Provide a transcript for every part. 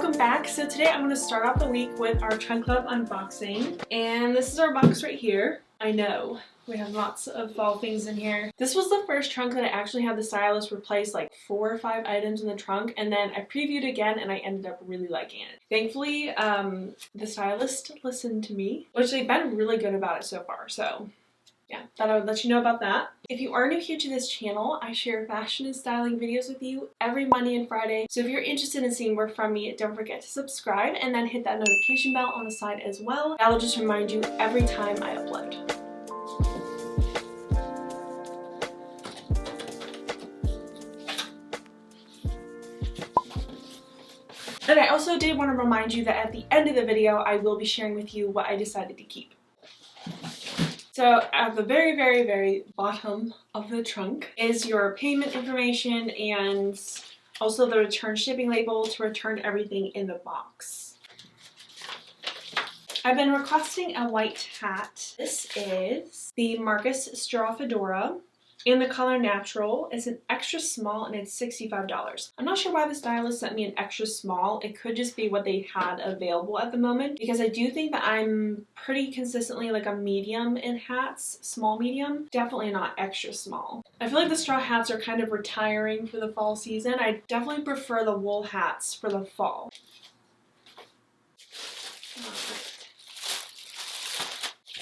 welcome back. So today I'm going to start off the week with our trunk club unboxing, and this is our box right here. I know we have lots of fall things in here. This was the first trunk that I actually had the stylist replace like 4 or 5 items in the trunk, and then I previewed again and I ended up really liking it. Thankfully, the stylist listened to me, which they've been really good about it so far. So yeah, thought I would let you know about that. If you are new here to this channel, I share fashion and styling videos with you every Monday and Friday. So if you're interested in seeing more from me, don't forget to subscribe and then hit that notification bell on the side as well. That'll just remind you every time I upload. And I also did want to remind you that at the end of the video, I will be sharing with you what I decided to keep. So at the very, very, very bottom of the trunk is your payment information and also the return shipping label to return everything in the box. I've been requesting a white hat. This is the Marcus Straw Fedora in the color Natural. It's an extra small and it's $65. I'm not sure why the stylist sent me an extra small. It could just be what they had available at the moment, because I do think that I'm pretty consistently like a medium in hats, small medium, definitely not extra small. I feel like the straw hats are kind of retiring for the fall season. I definitely prefer the wool hats for the fall.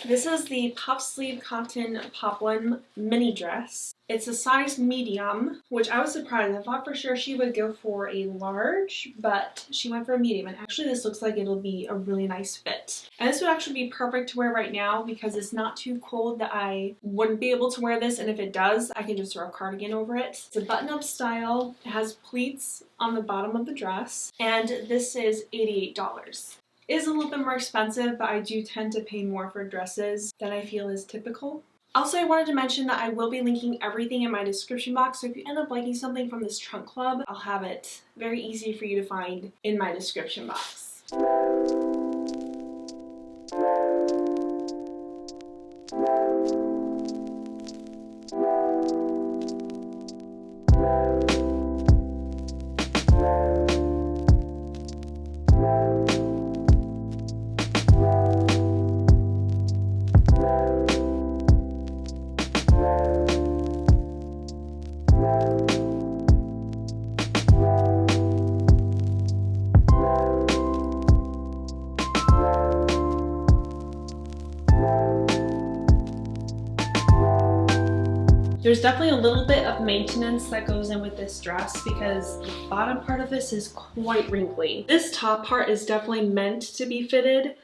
This is the puff sleeve cotton poplin mini dress. It's a size medium, which I was surprised. I thought for sure she would go for a large, but she went for a medium. And actually this looks like it'll be a really nice fit. And this would actually be perfect to wear right now because it's not too cold that I wouldn't be able to wear this. And if it does, I can just throw a cardigan over it. It's a button-up style. It has pleats on the bottom of the dress. And this is $88. Is a little bit more expensive, but I do tend to pay more for dresses than I feel is typical. Also, I wanted to mention that I will be linking everything in my description box, so if you end up liking something from this trunk club, I'll have it very easy for you to find in my description box. There's definitely a little bit of maintenance that goes in with this dress because the bottom part of this is quite wrinkly. This top part is definitely meant to be fitted,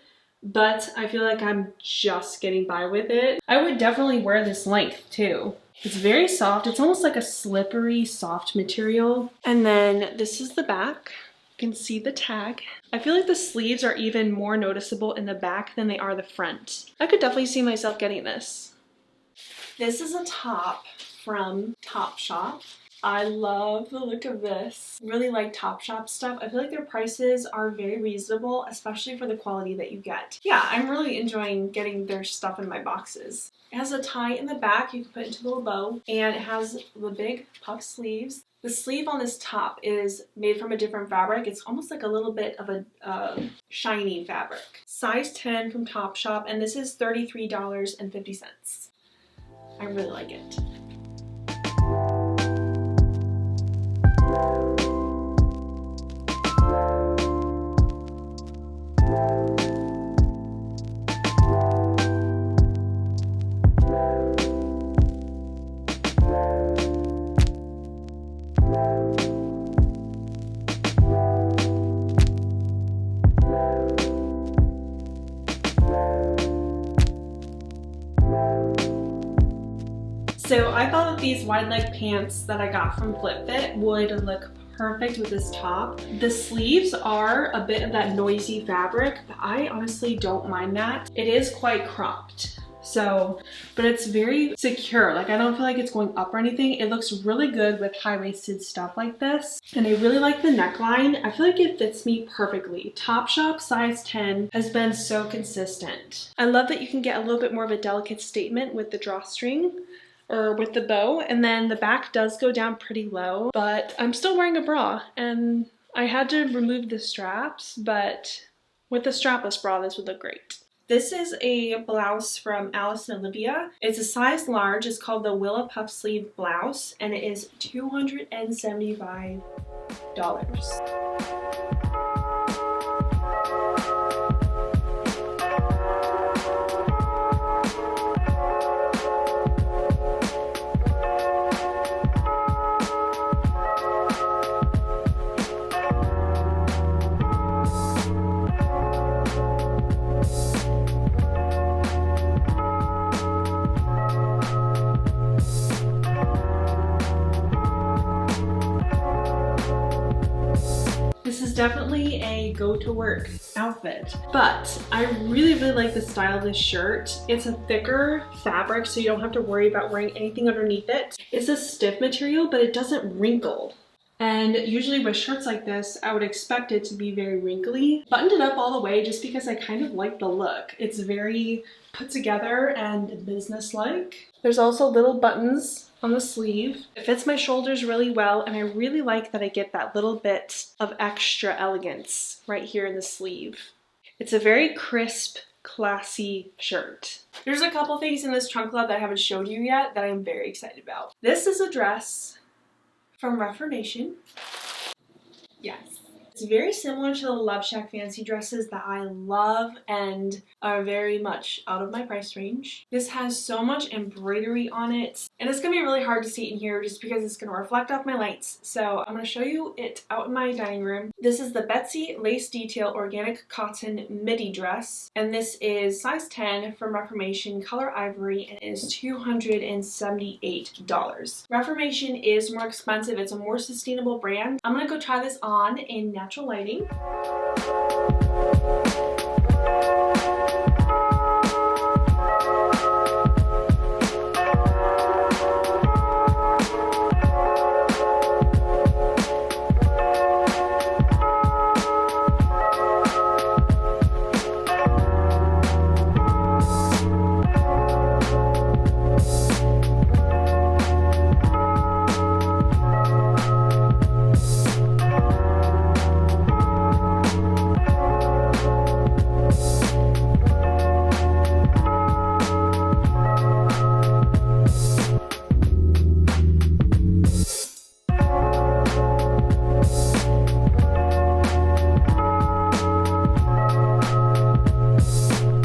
but I feel like I'm just getting by with it. I would definitely wear this length too. It's very soft. It's almost like a slippery, soft material. And then this is the back. You can see the tag. I feel like the sleeves are even more noticeable in the back than they are the front. I could definitely see myself getting this. This is a top from Topshop. I love the look of this. Really like Topshop stuff. I feel like their prices are very reasonable, especially for the quality that you get. Yeah, I'm really enjoying getting their stuff in my boxes. It has a tie in the back you can put into a little bow, and it has the big puff sleeves. The sleeve on this top is made from a different fabric. It's almost like a little bit of a shiny fabric. Size 10 from Topshop, and this is $33.50. I really like it. So I thought that these wide leg pants that I got from FlipFit would look perfect with this top. The sleeves are a bit of that noisy fabric, but I honestly don't mind that. It is quite cropped. So, but it's very secure. Like I don't feel like it's going up or anything. It looks really good with high-waisted stuff like this. And I really like the neckline. I feel like it fits me perfectly. Topshop size 10 has been so consistent. I love that you can get a little bit more of a delicate statement with the drawstring or with the bow, and then the back does go down pretty low, but I'm still wearing a bra and I had to remove the straps, but with the strapless bra, this would look great. This is a blouse from Alice and Olivia. It's a size large. It's called the Willa Puff Sleeve Blouse, and it is $275. This is definitely a go-to-work outfit, but I really like the style of this shirt. It's a thicker fabric, so you don't have to worry about wearing anything underneath it. It's a stiff material, but it doesn't wrinkle. And usually with shirts like this, I would expect it to be very wrinkly. Buttoned it up all the way just because I kind of like the look. It's very put together and business-like. There's also little buttons on the sleeve. It fits my shoulders really well, and I really like that I get that little bit of extra elegance right here in the sleeve. It's a very crisp, classy shirt. There's a couple things in this trunk club that I haven't showed you yet that I'm very excited about. This is a dress from Reformation. Yes. It's very similar to the Love Shack fancy dresses that I love and are very much out of my price range. This has so much embroidery on it, and it's gonna be really hard to see in here just because it's gonna reflect off my lights. So I'm gonna show you it out in my dining room. This is the Betsy Lace Detail Organic Cotton Midi Dress, and this is size 10 from Reformation, color ivory, and it is $278. Reformation is more expensive. It's a more sustainable brand. I'm gonna go try this on in natural lighting.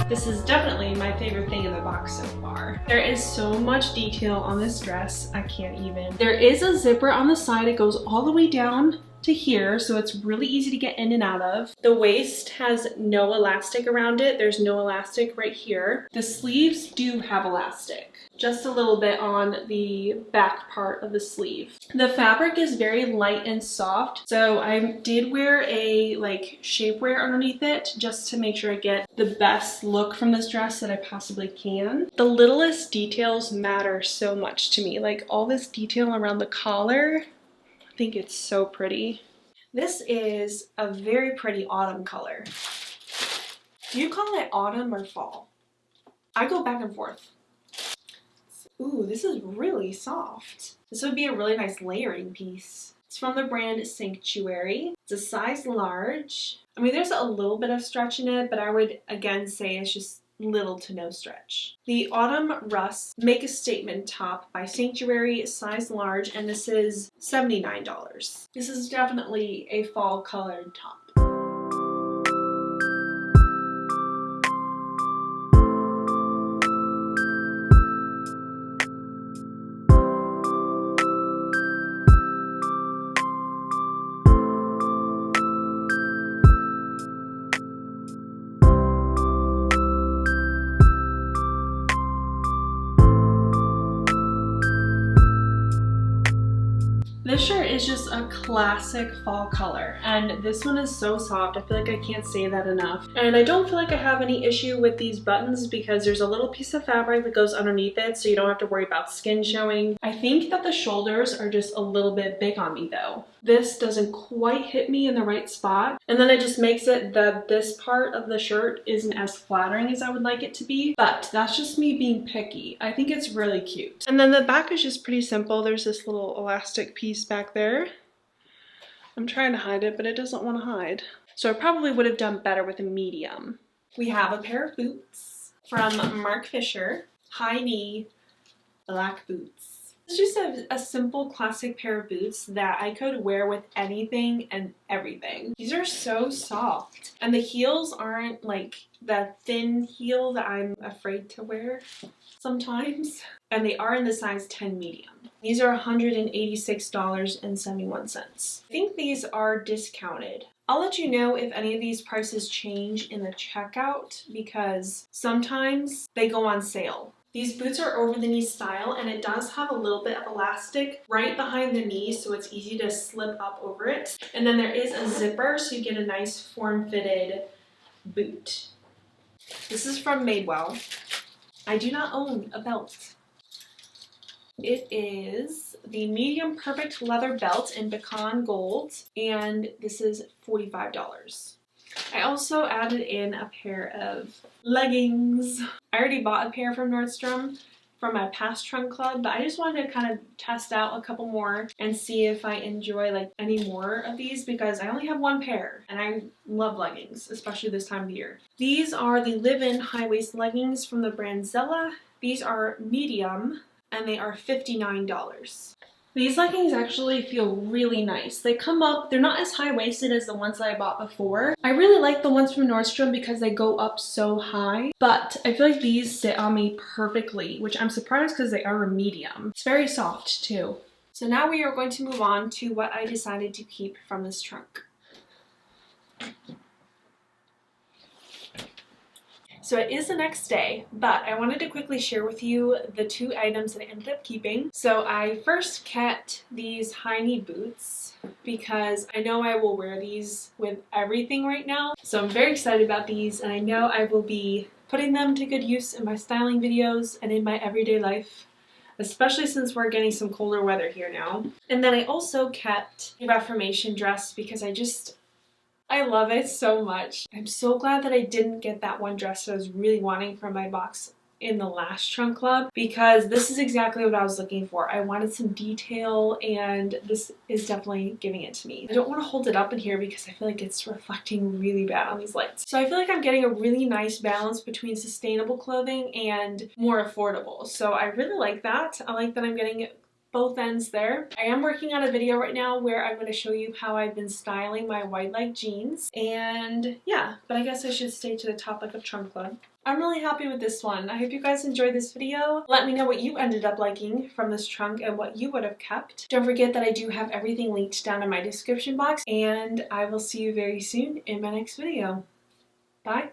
This is definitely my favorite thing in the box so far. There is so much detail on this dress, I can't even. There is a zipper on the side. It goes all the way down to here, so it's really easy to get in and out of. The waist has no elastic around it. There's no elastic right here. The sleeves do have elastic, just a little bit on the back part of the sleeve. The fabric is very light and soft, so I did wear a shapewear underneath it just to make sure I get the best look from this dress that I possibly can. The littlest details matter so much to me, like all this detail around the collar. I think it's so pretty. This is a very pretty autumn color. Do you call it autumn or fall? I go back and forth. Ooh, this is really soft. This would be a really nice layering piece. It's from the brand Sanctuary. It's a size large. I mean, there's a little bit of stretch in it, but I would again say it's just little to no stretch. The Autumn Rust Make a Statement top by Sanctuary, size large, and this is $79. This is definitely a fall colored top. This shirt is just a classic fall color, and this one is so soft. I feel like I can't say that enough. And I don't feel like I have any issue with these buttons because there's a little piece of fabric that goes underneath it, so you don't have to worry about skin showing. I think that the shoulders are just a little bit big on me though. This doesn't quite hit me in the right spot, and then it just makes it that this part of the shirt isn't as flattering as I would like it to be, but that's just me being picky. I think it's really cute. And then the back is just pretty simple. There's this little elastic piece back there. I'm trying to hide it, but it doesn't want to hide. So I probably would have done better with a medium. We have a pair of boots from Mark Fisher, high knee black boots. It's just a simple classic pair of boots that I could wear with anything and everything. These are so soft, and the heels aren't like the thin heel that I'm afraid to wear sometimes, and they are in the size 10 medium. These are $186.71. I think these are discounted. I'll let you know if any of these prices change in the checkout because sometimes they go on sale. These boots are over the knee style, and it does have a little bit of elastic right behind the knee, so it's easy to slip up over it. And then there is a zipper, so you get a nice form-fitted boot. This is from Madewell. I do not own a belt. It is the medium perfect leather belt in pecan gold, and this is $45. I also added in a pair of leggings. I already bought a pair from Nordstrom from my past trunk club, but I just wanted to kind of test out a couple more and see if I enjoy like any more of these because I only have one pair and I love leggings, especially this time of year. These are the live-in high-waist leggings from the brand Zella. These are medium and they are $59. These leggings actually feel really nice. They come up, they're not as high-waisted as the ones that I bought before. I really like the ones from Nordstrom because they go up so high, but I feel like these sit on me perfectly, which I'm surprised because they are a medium. It's very soft too. So now we are going to move on to what I decided to keep from this trunk. So it is the next day, but I wanted to quickly share with you the two items that I ended up keeping. So I first kept these high knee boots because I know I will wear these with everything right now. So I'm very excited about these, and I know I will be putting them to good use in my styling videos and in my everyday life, especially since we're getting some colder weather here now. And then I also kept the Reformation dress because I love it so much. I'm so glad that I didn't get that one dress that I was really wanting from my box in the last trunk club because this is exactly what I was looking for. I wanted some detail and this is definitely giving it to me. I don't want to hold it up in here because I feel like it's reflecting really bad on these lights. So I feel like I'm getting a really nice balance between sustainable clothing and more affordable. So I really like that. I like that I'm getting both ends there. I am working on a video right now where I'm going to show you how I've been styling my wide leg jeans. And yeah, but I guess I should stay to the topic of trunk club. I'm really happy with this one. I hope you guys enjoyed this video. Let me know what you ended up liking from this trunk and what you would have kept. Don't forget that I do have everything linked down in my description box, and I will see you very soon in my next video. Bye.